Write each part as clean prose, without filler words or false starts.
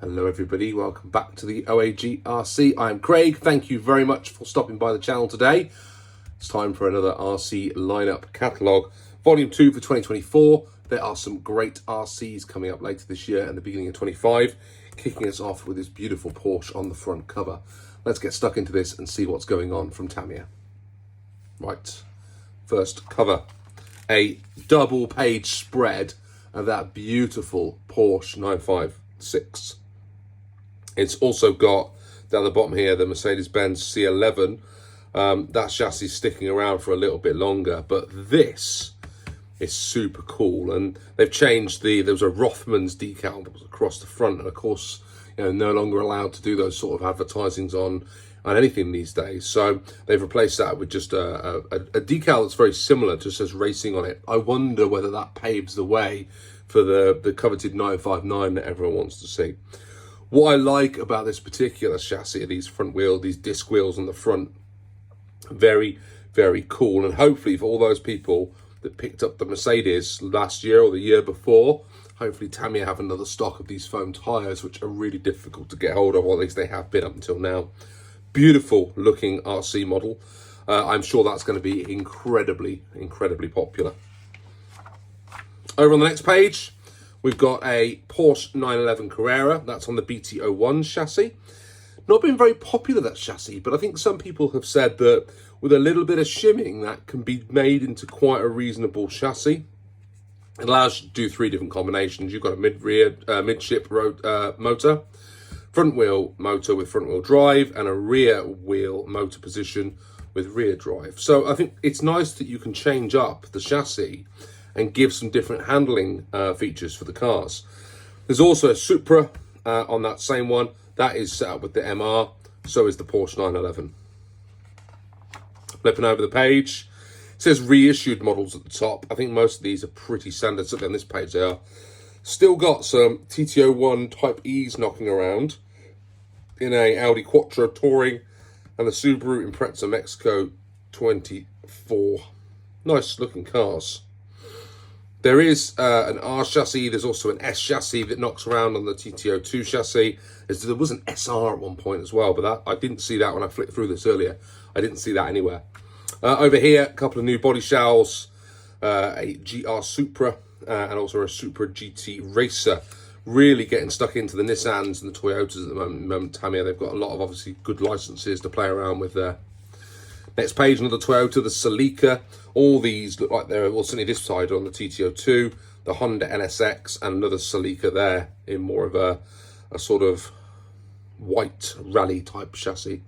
Hello everybody, welcome back to the OAG RC. I'm Craig, thank you very much for stopping by the channel today. It's time for another RC lineup catalogue, volume 2 for 2024. There are some great RCs coming up later this year and the beginning of 25, kicking us off with this beautiful Porsche on the front cover. Let's get stuck into this and see what's going on from Tamiya. Right, first cover, a double page spread of that beautiful Porsche 956. It's also got, down the bottom here, the Mercedes-Benz C11. That chassis sticking around for a little bit longer, but this is super cool. And they've changed there was a Rothmans decal that was across the front, and of course, no longer allowed to do those sort of advertisings on anything these days. So they've replaced that with just a decal that's very similar, just says racing on it. I wonder whether that paves the way for the coveted 959 that everyone wants to see. What I like about this particular chassis are these front wheels, these disc wheels on the front. Very, very cool. And hopefully for all those people that picked up the Mercedes last year or the year before, hopefully Tamiya have another stock of these foam tyres, which are really difficult to get hold of, or at least they have been up until now. Beautiful looking RC model. I'm sure that's going to be incredibly, incredibly popular. Over on the next page, we've got a Porsche 911 Carrera. That's on the BT01 chassis. Not been very popular, that chassis, but I think some people have said that with a little bit of shimming, that can be made into quite a reasonable chassis. It allows you to do 3 different combinations. You've got a midship motor, front wheel motor with front wheel drive, and a rear wheel motor position with rear drive. So I think it's nice that you can change up the chassis and give some different handling features for the cars. There's also a Supra on that same one. That is set up with the MR, so is the Porsche 911. Flipping over the page, it says reissued models at the top. I think most of these are pretty standard, certainly on this page they are. Still got some TT01 Type E's knocking around in a Audi Quattro Touring and the Subaru Impreza Mexico 24. Nice looking cars. There is an R chassis. There's also an S chassis that knocks around on the TT02 chassis. There was an SR at one point as well, but I didn't see that when I flicked through this earlier. I didn't see that anywhere. Over here, a couple of new body shells, a GR Supra, and also a Supra GT Racer. Really getting stuck into the Nissans and the Toyotas at the moment. Tamiya, they've got a lot of obviously good licenses to play around with there. Next page, another Toyota, the Celica. All these look like they're, well, certainly this side on the TT02, the Honda NSX, and another Celica there in more of a sort of white rally type chassis.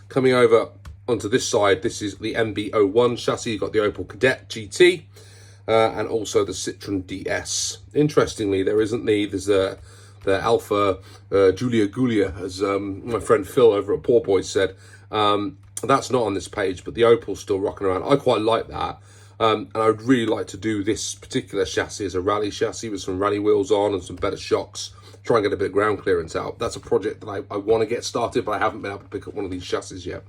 Coming over onto this side, this is the MB01 chassis. You've got the Opel Kadett GT and also the Citroen DS. Interestingly, there's the Alpha Gulia, as my friend Phil over at Poor Boys said. That's not on this page, but the Opel's still rocking around. I quite like that. And I would really like to do this particular chassis as a rally chassis with some rally wheels on and some better shocks. Try and get a bit of ground clearance out. That's a project that I want to get started, but I haven't been able to pick up one of these chassis yet.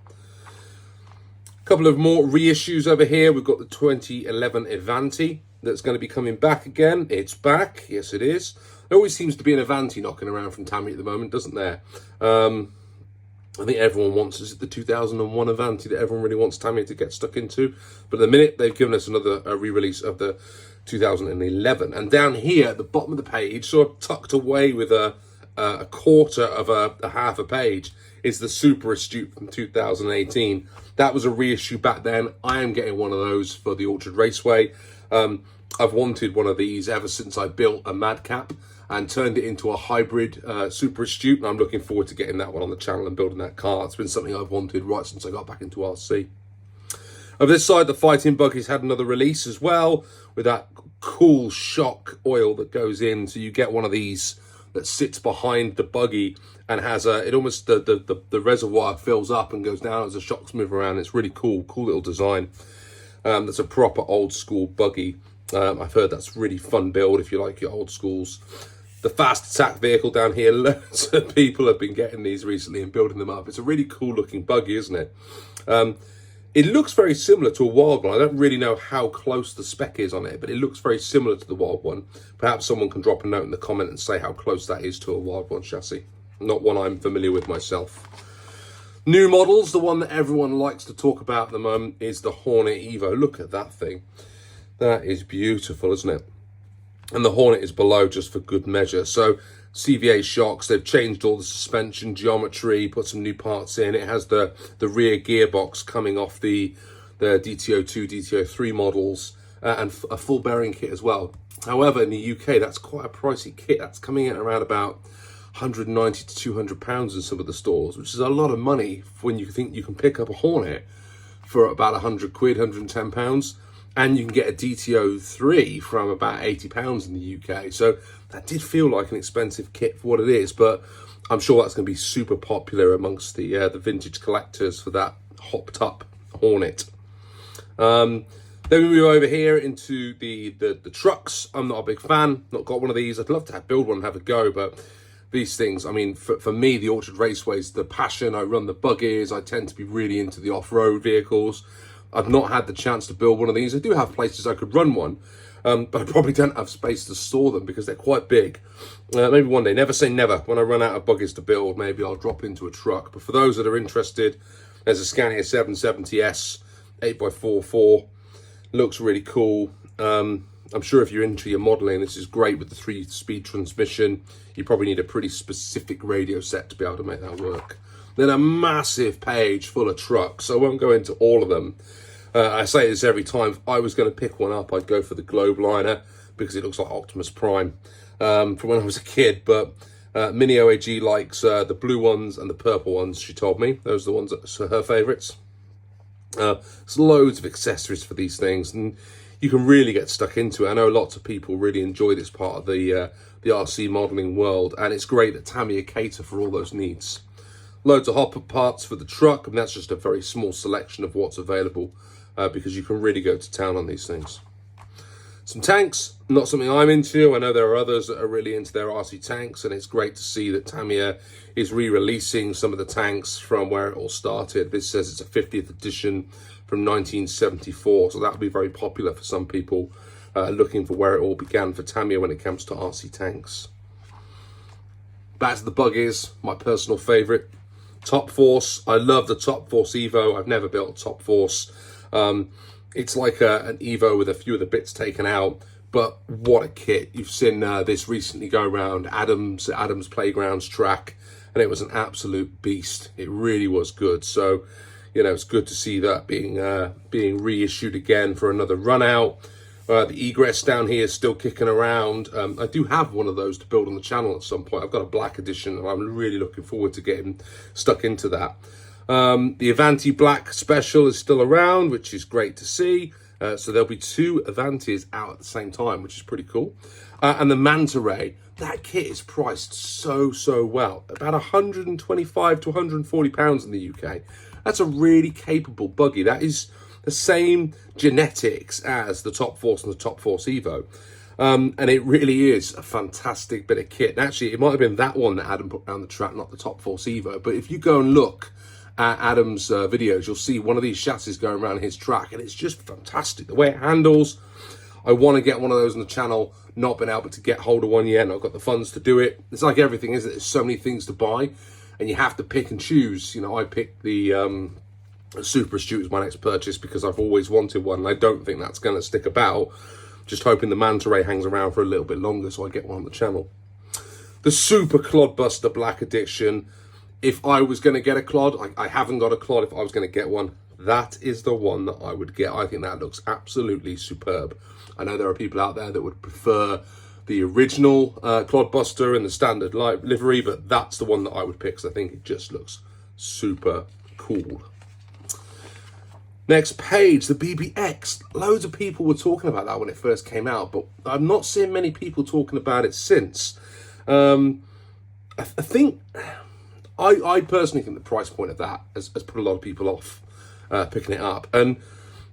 A couple of more reissues over here. We've got the 2011 Avanti that's going to be coming back again. It's back. Yes, it is. There always seems to be an Avanti knocking around from Tamiya at the moment, doesn't there? I think everyone wants, is it the 2001 Avanti that everyone really wants Tamiya to get stuck into? But at the minute, they've given us another re-release of the 2011. And down here at the bottom of the page, sort of tucked away with a quarter of a half a page, is the Super Astute from 2018. That was a reissue back then. I am getting one of those for the Orchard Raceway. I've wanted one of these ever since I built a Madcap and turned it into a hybrid Super Astute, and I'm looking forward to getting that one on the channel and building that car. It's been something I've wanted right since I got back into RC. Over this side, the Fighting Buggy's had another release as well, with that cool shock oil that goes in, so you get one of these that sits behind the buggy and has it almost, the reservoir fills up and goes down as the shocks move around. It's really cool little design. That's a proper old school buggy. I've heard that's really fun build if you like your old schools. The fast attack vehicle down here, loads of people have been getting these recently and building them up. It's a really cool looking buggy, isn't it? It looks very similar to a Wild one. I don't really know how close the spec is on it, but it looks very similar to the Wild one. Perhaps someone can drop a note in the comment and say how close that is to a Wild one chassis. Not one I'm familiar with myself. New models, the one that everyone likes to talk about at the moment is the Hornet Evo. Look at that thing. That is beautiful, isn't it? And the Hornet is below just for good measure. So CVA shocks, they've changed all the suspension geometry, put some new parts in. It has the rear gearbox coming off the DTO2, DTO3 models, and a full bearing kit as well. However, in the UK, that's quite a pricey kit. That's coming in around about 190 to 200 pounds in some of the stores, which is a lot of money when you think you can pick up a Hornet for about 100 quid, 110 pounds. And you can get a DTO3 from about 80 pounds in the UK. So that did feel like an expensive kit for what it is, but I'm sure that's going to be super popular amongst the vintage collectors for that hopped up Hornet. Then we move over here into the trucks. I'm not a big fan, not got one of these. I'd love to build one and have a go, but these things, I mean, for me, the Orchard Raceway is the passion. I run the buggies. I tend to be really into the off-road vehicles. I've not had the chance to build one of these. I do have places I could run one, but I probably don't have space to store them because they're quite big. Maybe one day, never say never. When I run out of buggies to build, maybe I'll drop into a truck. But for those that are interested, there's a Scania 770S 8x44. Looks really cool. I'm sure if you're into your modelling, this is great with the 3-speed transmission. You probably need a pretty specific radio set to be able to make that work. Then a massive page full of trucks. I won't go into all of them. I say this every time. If I was going to pick one up, I'd go for the Globeliner because it looks like Optimus Prime from when I was a kid. But Mini OAG likes the blue ones and the purple ones, she told me. Those are the ones that are her favourites. There's loads of accessories for these things, and you can really get stuck into it. I know lots of people really enjoy this part of the RC modelling world, and it's great that Tamiya cater for all those needs. Loads of hopper parts for the truck, and that's just a very small selection of what's available because you can really go to town on these things. Some tanks, not something I'm into. I know there are others that are really into their RC tanks, and it's great to see that Tamiya is re-releasing some of the tanks from where it all started. This says it's a 50th edition from 1974, so that'll be very popular for some people looking for where it all began for Tamiya when it comes to RC tanks. Back to the buggies, my personal favourite. Top Force, I love the Top Force Evo. I've never built a Top Force. It's like an Evo with a few of the bits taken out, but what a kit. You've seen this recently go around Addam's Playgrounds track, and it was an absolute beast. It really was good. So, you know, it's good to see that being reissued again for another run out. The egress down here is still kicking around. I do have one of those to build on the channel at some point. I've got a black edition, and I'm really looking forward to getting stuck into that. The Avanti Black Special is still around, which is great to see. So there'll be 2 Avantis out at the same time, which is pretty cool. And the Manta Ray, that kit is priced so well. About 125 to 140 pounds in the UK. That's a really capable buggy. That is the same genetics as the Top Force and the Top Force Evo. And it really is a fantastic bit of kit. And actually, it might have been that one that Addam put around the track, not the Top Force Evo. But if you go and look at Addam's videos, you'll see one of these chassis going around his track, and it's just fantastic. The way it handles, I want to get one of those on the channel. Not been able to get hold of one yet, and I've got the funds to do it. It's like everything, isn't it? There's so many things to buy, and you have to pick and choose. You know, I picked the Super Astute as my next purchase because I've always wanted one, and I don't think that's going to stick about. Just hoping the Manta Ray hangs around for a little bit longer so I get one on the channel. The Super Clodbuster Black Edition. If I was going to get a Clod, I haven't got a Clod. If I was going to get one, that is the one that I would get. I think that looks absolutely superb. I know there are people out there that would prefer the original Clodbuster in the standard livery, but that's the one that I would pick because I think it just looks super cool. Next page, the BBX. Loads of people were talking about that when it first came out, but I've not seen many people talking about it since. I think, I personally think the price point of that has put a lot of people off picking it up. And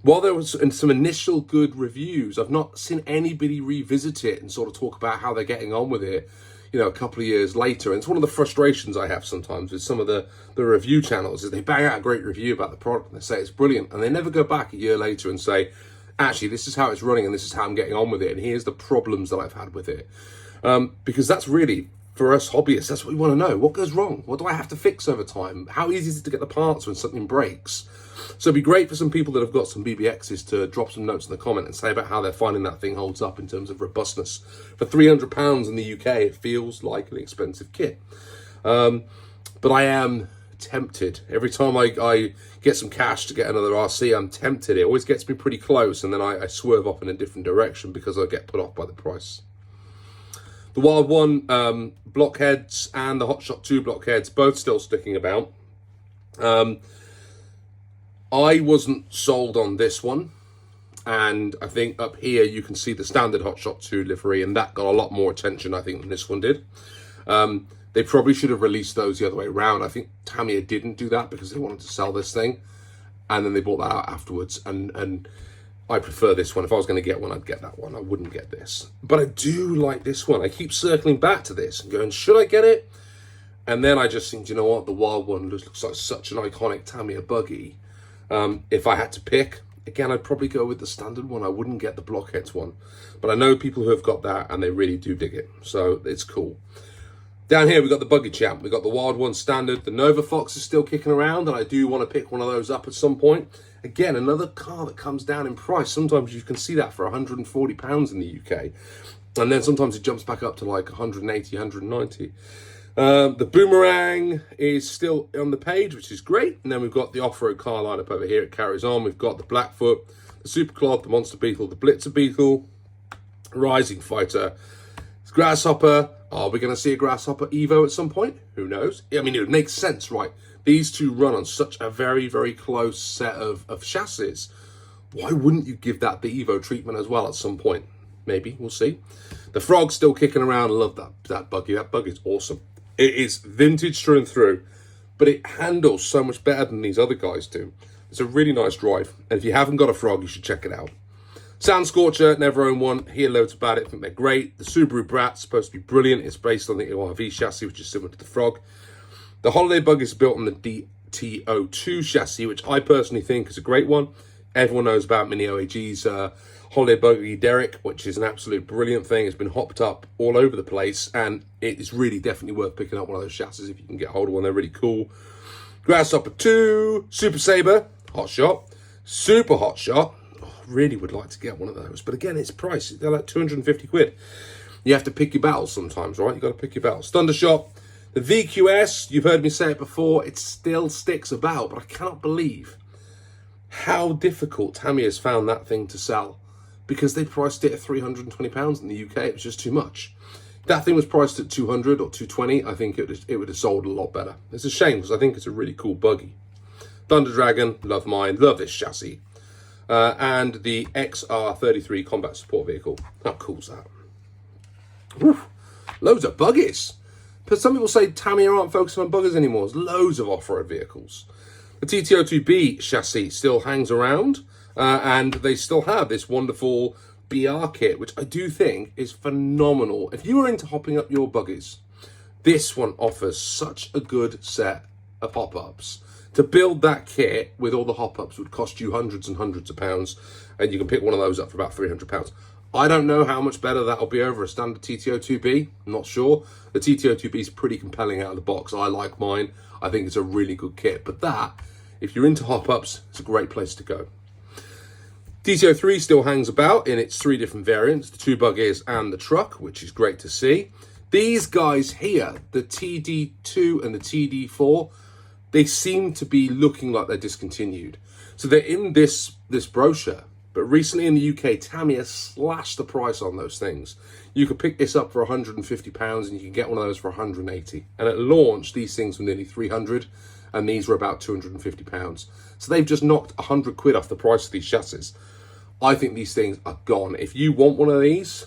while there was some initial good reviews, I've not seen anybody revisit it and sort of talk about how they're getting on with it. you know, a couple of years later. And it's one of the frustrations I have sometimes with some of the review channels is they bang out a great review about the product and they say it's brilliant, and they never go back a year later and say, actually, this is how it's running and this is how I'm getting on with it, and here's the problems that I've had with it. Because that's really, for us hobbyists, that's what we want to know. What goes wrong? What do I have to fix over time? How easy is it to get the parts when something breaks? So it'd be great for some people that have got some BBXs to drop some notes in the comment and say about how they're finding that thing holds up in terms of robustness. For £300 in the UK, it feels like an expensive kit. But I am tempted. Every time I get some cash to get another RC, I'm tempted. It always gets me pretty close, and then I swerve off in a different direction because I get put off by the price. The Wild One blockheads and the Hot Shot 2 blockheads, both still sticking about. I wasn't sold on this one, and I think up here you can see the standard Hot Shot 2 livery, and that got a lot more attention, I think, than this one did. They probably should have released those the other way around. I think Tamiya didn't do that because they wanted to sell this thing, and then they bought that out afterwards, and I prefer this one. If I was going to get one, I'd get that one. I wouldn't get this. But I do like this one. I keep circling back to this and going, should I get it? And then I just think, you know what? The Wild One looks like such an iconic Tamiya buggy. If I had to pick, again, I'd probably go with the standard one. I wouldn't get the blockheads one. But I know people who have got that, and they really do dig it. So it's cool. Down here, we've got the Buggy Champ. We've got the Wild One Standard. The Nova Fox is still kicking around, and I do want to pick one of those up at some point. Again, another car that comes down in price. Sometimes you can see that for £140 in the UK. And then sometimes it jumps back up to like 180, 190. The Boomerang is still on the page, which is great. And then we've got the off-road car lineup over here. It carries on. We've got the Blackfoot, the Superclod, the Monster Beetle, the Blitzer Beetle, Rising Fighter, Grasshopper. Are we going to see a Grasshopper Evo at some point? Who knows? I mean, it would make sense, right? These two run on such a very, very close set of chassis. Why wouldn't you give that the Evo treatment as well at some point? Maybe, we'll see. The Frog's still kicking around. I love that buggy. That buggy's awesome. It is vintage through and through, but it handles so much better than these other guys do. It's a really nice drive. And if you haven't got a Frog, you should check it out. Sound Scorcher, never owned one. Hear loads about it. I think they're great. The Subaru Brat's supposed to be brilliant. It's based on the ORV chassis, which is similar to the Frog. The Holiday Bug is built on the DTO2 chassis, which I personally think is a great one. Everyone knows about Mini OAG's Holiday Buggy Dirk, which is an absolute brilliant thing. It's been hopped up all over the place, and it is really definitely worth picking up one of those chassis if you can get hold of one. They're really cool. Grasshopper 2, Super Sabre, Hot Shot, Super Hot Shot. Really would like to get one of those, but again, it's pricey. They're like 250 quid. You have to pick your battles sometimes, right? You got to pick your battles. Thundershot, the VQS, you've heard me say it before, it still sticks about, but I cannot believe how difficult Tamiya's found that thing to sell, because they priced it at £320 in the UK. It was just too much. If that thing was priced at 200 or 220, I think it would have sold a lot better. It's a shame, because I think it's a really cool buggy. Thunder Dragon, love mine, love this chassis. And the XR33 Combat Support Vehicle. How cool is that? Whew. Loads of buggies. But some people say Tamiya aren't focusing on buggers anymore. There's loads of off-road vehicles. The TTO2B chassis still hangs around, and they still have this wonderful BR kit, which I do think is phenomenal. If you are into hopping up your buggies, this one offers such a good set of hop-ups. To build that kit with all the hop-ups would cost you hundreds and hundreds of pounds, and you can pick one of those up for about £300. I don't know how much better that'll be over a standard TTO2B. I'm not sure. The TTO2B is pretty compelling out of the box. I like mine. I think it's a really good kit. But that, if you're into hop-ups, it's a great place to go. TTO3 still hangs about in its 3 different variants, the 2 buggies and the truck, which is great to see. These guys here, the TD2 and the TD4, they seem to be looking like they're discontinued. So they're in this brochure, but recently in the UK, Tamiya slashed the price on those things. You could pick this up for £150 and you can get one of those for £180. And at launch, these things were nearly 300 and these were about £250. So they've just knocked 100 quid off the price of these chassis. I think these things are gone. If you want one of these,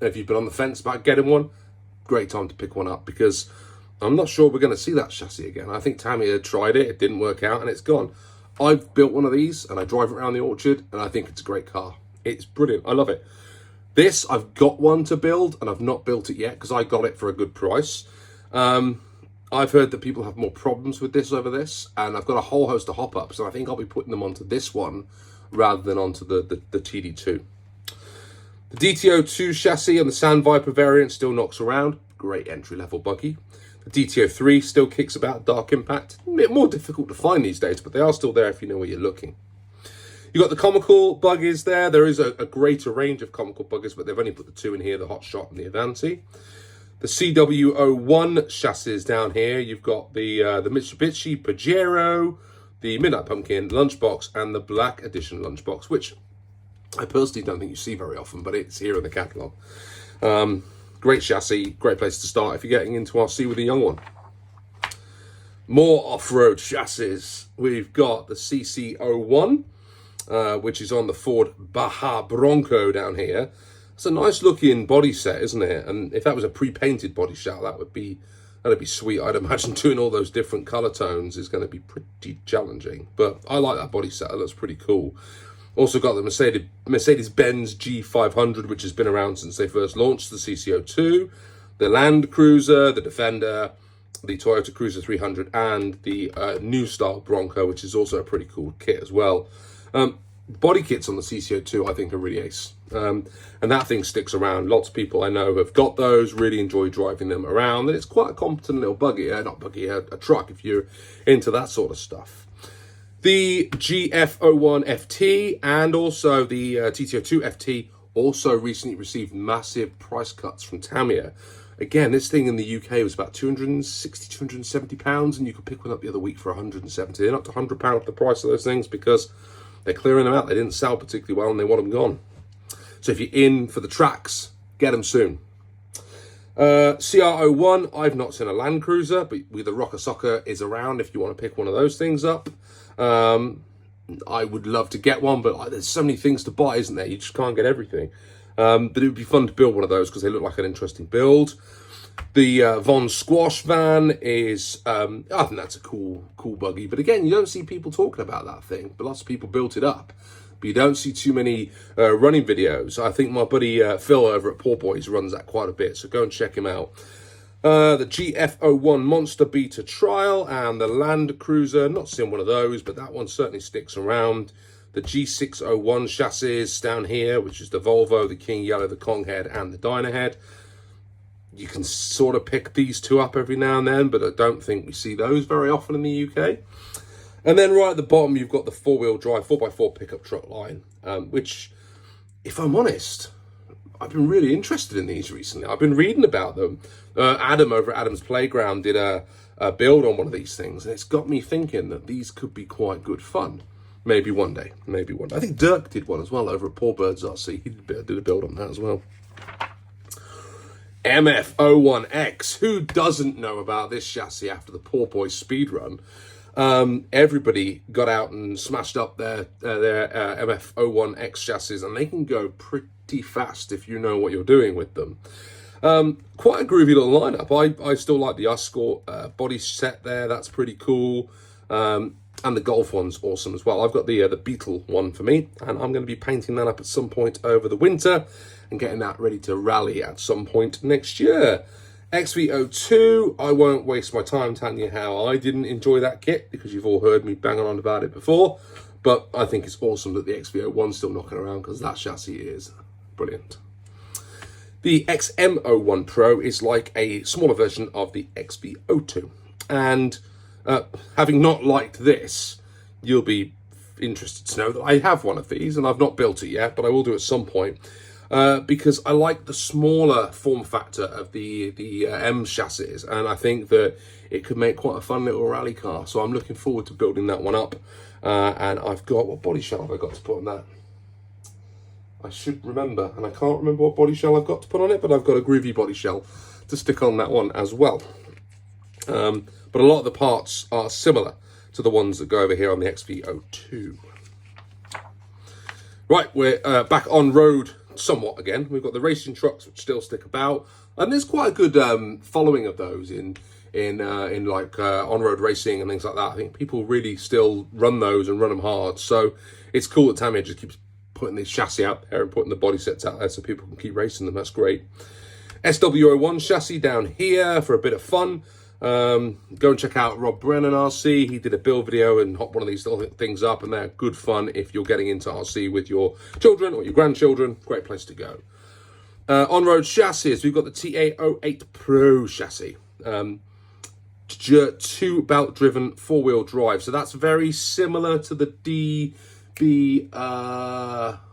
if you've been on the fence about getting one, great time to pick one up, because I'm not sure we're going to see that chassis again. I think Tamiya tried it, it didn't work out, and it's gone. I've built one of these, and I drive it around the orchard, and I think it's a great car. It's brilliant. I love it. This, I've got one to build, and I've not built it yet because I got it for a good price. I've heard that people have more problems with this over this, and I've got a whole host of hop-ups, and I think I'll be putting them onto this one rather than onto the TD2. The DTO2 chassis and the Sand Viper variant still knocks around. Great entry-level buggy. The DTO3 still kicks about Dark Impact. A bit more difficult to find these days, but they are still there if you know where you're looking. You've got the comical buggies there. There is a greater range of comical buggies, but they've only put the two in here, the Hotshot and the Avanti. The CW01 chassis down here. You've got the Mitsubishi Pajero, the Midnight Pumpkin Lunchbox, and the Black Edition Lunchbox, which I personally don't think you see very often, but it's here in the catalogue. Great chassis, great place to start if you're getting into RC with a young one. More off-road chassis. We've got the CC01, which is on the Ford Baja Bronco down here. It's a nice looking body set, isn't it? And if that was a pre-painted body shell, that'd be sweet. I'd imagine doing all those different color tones is going to be pretty challenging. But I like that body set. It looks pretty cool. Also got the Mercedes-Benz G500, which has been around since they first launched the CC02, the Land Cruiser, the Defender, the Toyota Cruiser 300, and the new style Bronco, which is also a pretty cool kit as well. Body kits on the CC02, I think, are really ace. And that thing sticks around. Lots of people I know have got those, really enjoy driving them around. And it's quite a competent little buggy, a truck if you're into that sort of stuff. The GF01 FT and also the TTO2 FT also recently received massive price cuts from Tamiya. Again, this thing in the UK was about £260, £270, and you could pick one up the other week for £170. They're not £100 the price of those things because they're clearing them out. They didn't sell particularly well and they want them gone. So if you're in for the tracks, get them soon. CR01, I've not seen a Land Cruiser, but the Rocker Socker is around if you want to pick one of those things up. I would love to get one, but there's so many things to buy, isn't there? You just can't get everything. But it would be fun to build one of those because they look like an interesting build. The Von Squash van is, I think that's a cool buggy. But again, you don't see people talking about that thing. But lots of people built it up. But you don't see too many running videos. I think my buddy Phil over at Poor Boys runs that quite a bit. So go and check him out. The GF01 Monster Beta Trial and the Land Cruiser. Not seen one of those, but that one certainly sticks around. The G601 chassis down here, which is the Volvo, the King Yellow, the Kong Head, and the Dyna Head. You can sort of pick these two up every now and then, but I don't think we see those very often in the UK. And then right at the bottom, you've got the four-wheel drive 4x4 pickup truck line, which, if I'm honest, I've been really interested in these recently. I've been reading about them. Addam over at Addam's Playground did a build on one of these things, and it's got me thinking that these could be quite good fun. Maybe one day. Maybe one day. I think Dirk did one as well over at Poor Birds RC. He did a build on that as well. MF01X. Who doesn't know about this chassis after the Poor Boys speed run? Everybody got out and smashed up their MF01X chassis, and they can go pretty fast if you know what you're doing with them. Quite a groovy little lineup. I still like the Escort body set there. That's pretty cool. And the Golf one's awesome as well. I've got the Beetle one for me, and I'm going to be painting that up at some point over the winter and getting that ready to rally at some point next year. XV02, I won't waste my time telling you how I didn't enjoy that kit because you've all heard me banging on about it before, but I think it's awesome that the XV01's still knocking around because that chassis is brilliant. The XM01 Pro is like a smaller version of the XV02, and having not liked this, you'll be interested to know that I have one of these, and I've not built it yet, but I will do at some point, because I like the smaller form factor of the M chassis, and I think that it could make quite a fun little rally car. So I'm looking forward to building that one up, and I've got, what body shell have I got to put on that? I should remember, and I can't remember what body shell I've got to put on it, but I've got a groovy body shell to stick on that one as well. But a lot of the parts are similar to the ones that go over here on the XV02. Right, we're back on road somewhat again. We've got the racing trucks which still stick about, and there's quite a good following of those in like on-road racing and things like that. I think people really still run those and run them hard. So it's cool that Tamiya just keeps putting this chassis out there and putting the body sets out there so people can keep racing them. That's great. SW01 chassis down here for a bit of fun. Go and check out Rob Brennan RC. He did a build video and hot one of these little things up, and they're good fun if you're getting into RC with your children or your grandchildren. Great place to go. On-road chassis, we've got the TA08 Pro chassis. 2 belt driven 4-wheel drive. So that's very similar to the DB,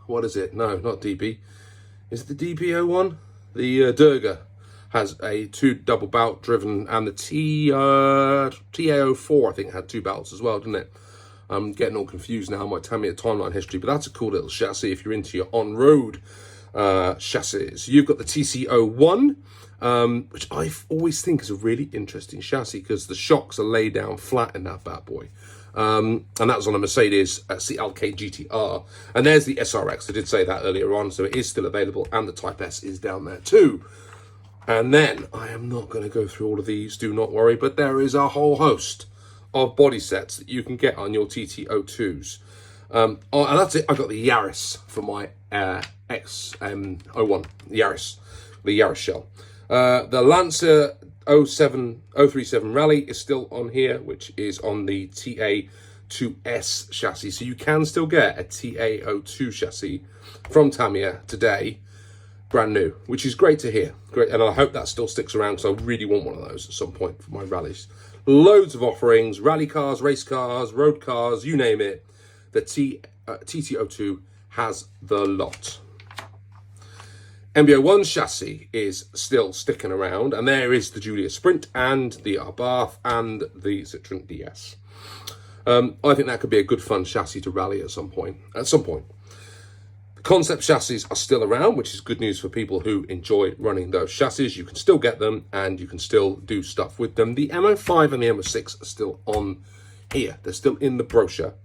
what is it? No, not DB. Is it the DB01? The Dirk has a 2 double belt driven, and the TA04 I think had 2 belts as well, didn't it? I'm getting all confused now. Might tell me a timeline history, but that's a cool little chassis if you're into your on-road chassis. You've got the TC01, which I always think is a really interesting chassis because the shocks are laid down flat in that bad boy. And that was on a Mercedes CLK GTR. And there's the SRX. I did say that earlier on, so it is still available, and the Type S is down there too. And then, I am not going to go through all of these, do not worry, but there is a whole host of body sets that you can get on your TT02s. And that's it. I got the Yaris for my X01, the Yaris shell. The Lancer 037 Rally is still on here, which is on the TA2S chassis. So you can still get a TA02 chassis from Tamiya today, brand new, which is great to hear. Great, and I hope that still sticks around because I really want one of those at some point for my rallies. Loads of offerings, rally cars, race cars, road cars, you name it. The TT02 has the lot. MB01 chassis is still sticking around, and there is the Gulia Sprint and the Abarth and the Citroen DS. I think that could be a good fun chassis to rally at some point. The concept chassis are still around, which is good news for people who enjoy running those chassis. You can still get them, and you can still do stuff with them. The MO5 and the MO6 are still on here. They're still in the brochure.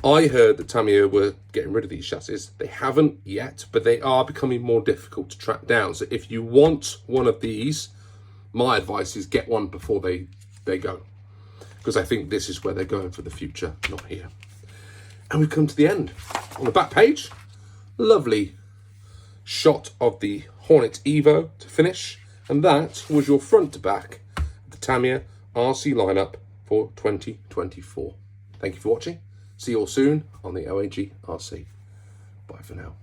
I heard that Tamiya were getting rid of these chassis. They haven't yet, but they are becoming more difficult to track down. So if you want one of these, my advice is get one before they go. Because I think this is where they're going for the future, not here. And we've come to the end. On the back page, lovely shot of the Hornet Evo to finish. And that was your front to back of the Tamiya RC lineup for 2024. Thank you for watching. See you all soon on the OAG RC. Bye for now.